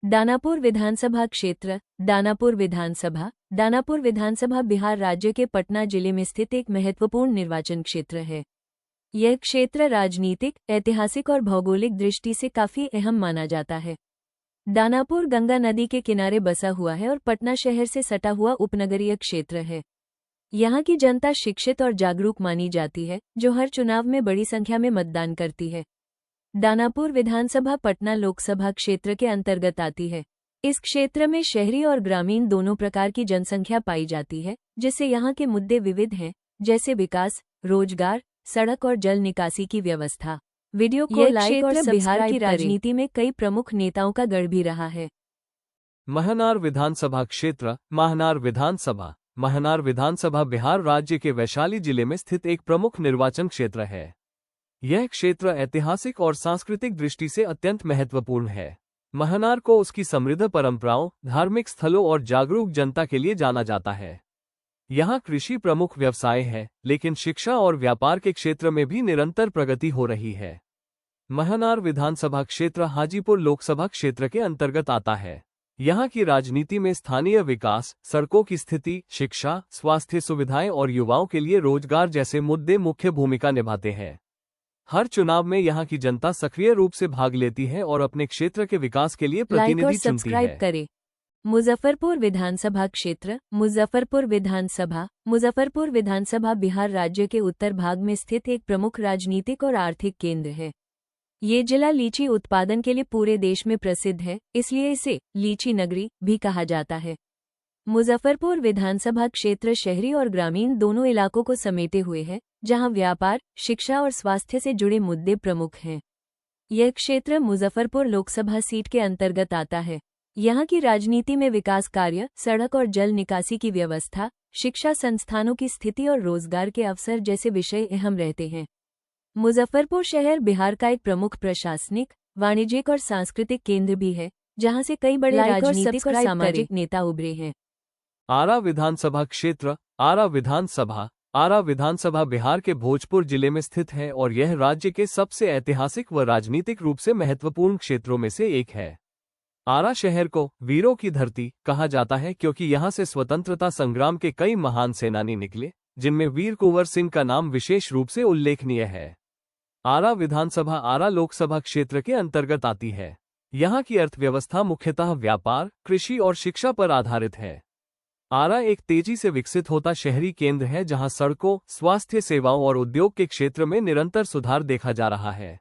दानापुर विधानसभा क्षेत्र। दानापुर विधानसभा बिहार राज्य के पटना जिले में स्थित एक महत्वपूर्ण निर्वाचन क्षेत्र है। यह क्षेत्र राजनीतिक, ऐतिहासिक और भौगोलिक दृष्टि से काफी अहम माना जाता है। दानापुर गंगा नदी के किनारे बसा हुआ है और पटना शहर से सटा हुआ उपनगरीय क्षेत्र है। यहाँ की जनता शिक्षित और जागरूक मानी जाती है, जो हर चुनाव में बड़ी संख्या में मतदान करती है। दानापुर विधानसभा पटना लोकसभा क्षेत्र के अंतर्गत आती है। इस क्षेत्र में शहरी और ग्रामीण दोनों प्रकार की जनसंख्या पाई जाती है, जिससे यहाँ के मुद्दे विविध हैं, जैसे विकास, रोजगार, सड़क और जल निकासी की व्यवस्था। वीडियो को लाइक और बिहार की राजनीति में कई प्रमुख नेताओं का गढ़ भी रहा है। महनार विधानसभा क्षेत्र। महनार विधानसभा बिहार राज्य के वैशाली जिले में स्थित एक प्रमुख निर्वाचन क्षेत्र है। यह क्षेत्र ऐतिहासिक और सांस्कृतिक दृष्टि से अत्यंत महत्वपूर्ण है। महनार को उसकी समृद्ध परंपराओं, धार्मिक स्थलों और जागरूक जनता के लिए जाना जाता है। यहाँ कृषि प्रमुख व्यवसाय है, लेकिन शिक्षा और व्यापार के क्षेत्र में भी निरंतर प्रगति हो रही है। महनार विधानसभा क्षेत्र हाजीपुर लोकसभा क्षेत्र के अंतर्गत आता है। यहाँ की राजनीति में स्थानीय विकास, सड़कों की स्थिति, शिक्षा, स्वास्थ्य सुविधाएं और युवाओं के लिए रोजगार जैसे मुद्दे मुख्य भूमिका निभाते हैं। हर चुनाव में यहाँ की जनता सक्रिय रूप से भाग लेती है और अपने क्षेत्र के विकास के लिए प्रतिनिधि चुनती है। करें। मुजफ्फरपुर विधानसभा क्षेत्र। मुजफ्फरपुर विधानसभा बिहार राज्य के उत्तर भाग में स्थित एक प्रमुख राजनीतिक और आर्थिक केंद्र है। ये जिला लीची उत्पादन के लिए पूरे देश में प्रसिद्ध है, इसलिए इसे लीची नगरी भी कहा जाता है। मुजफ्फरपुर विधानसभा क्षेत्र शहरी और ग्रामीण दोनों इलाकों को समेटे हुए है, जहां व्यापार, शिक्षा और स्वास्थ्य से जुड़े मुद्दे प्रमुख हैं। यह क्षेत्र मुजफ्फरपुर लोकसभा सीट के अंतर्गत आता है। यहाँ की राजनीति में विकास कार्य, सड़क और जल निकासी की व्यवस्था, शिक्षा संस्थानों की स्थिति और रोजगार के अवसर जैसे विषय अहम रहते हैं। मुजफ्फरपुर शहर बिहार का एक प्रमुख प्रशासनिक, वाणिज्यिक और सांस्कृतिक केंद्र भी है, जहाँ से कई बड़े राजनीतिक और सामाजिक नेता उभरे हैं। आरा विधानसभा क्षेत्र। आरा विधानसभा बिहार के भोजपुर जिले में स्थित है और यह राज्य के सबसे ऐतिहासिक व राजनीतिक रूप से महत्वपूर्ण क्षेत्रों में से एक है। आरा शहर को वीरों की धरती कहा जाता है, क्योंकि यहाँ से स्वतंत्रता संग्राम के कई महान सेनानी निकले, जिनमें वीर कुंवर सिंह का नाम विशेष रूप से उल्लेखनीय है। आरा विधानसभा आरा लोकसभा क्षेत्र के अंतर्गत आती है। यहाँ की अर्थव्यवस्था मुख्यतः व्यापार, कृषि और शिक्षा पर आधारित है। आरा एक तेजी से विकसित होता शहरी केंद्र है, जहाँ सड़कों, स्वास्थ्य सेवाओं और उद्योग के क्षेत्र में निरंतर सुधार देखा जा रहा है।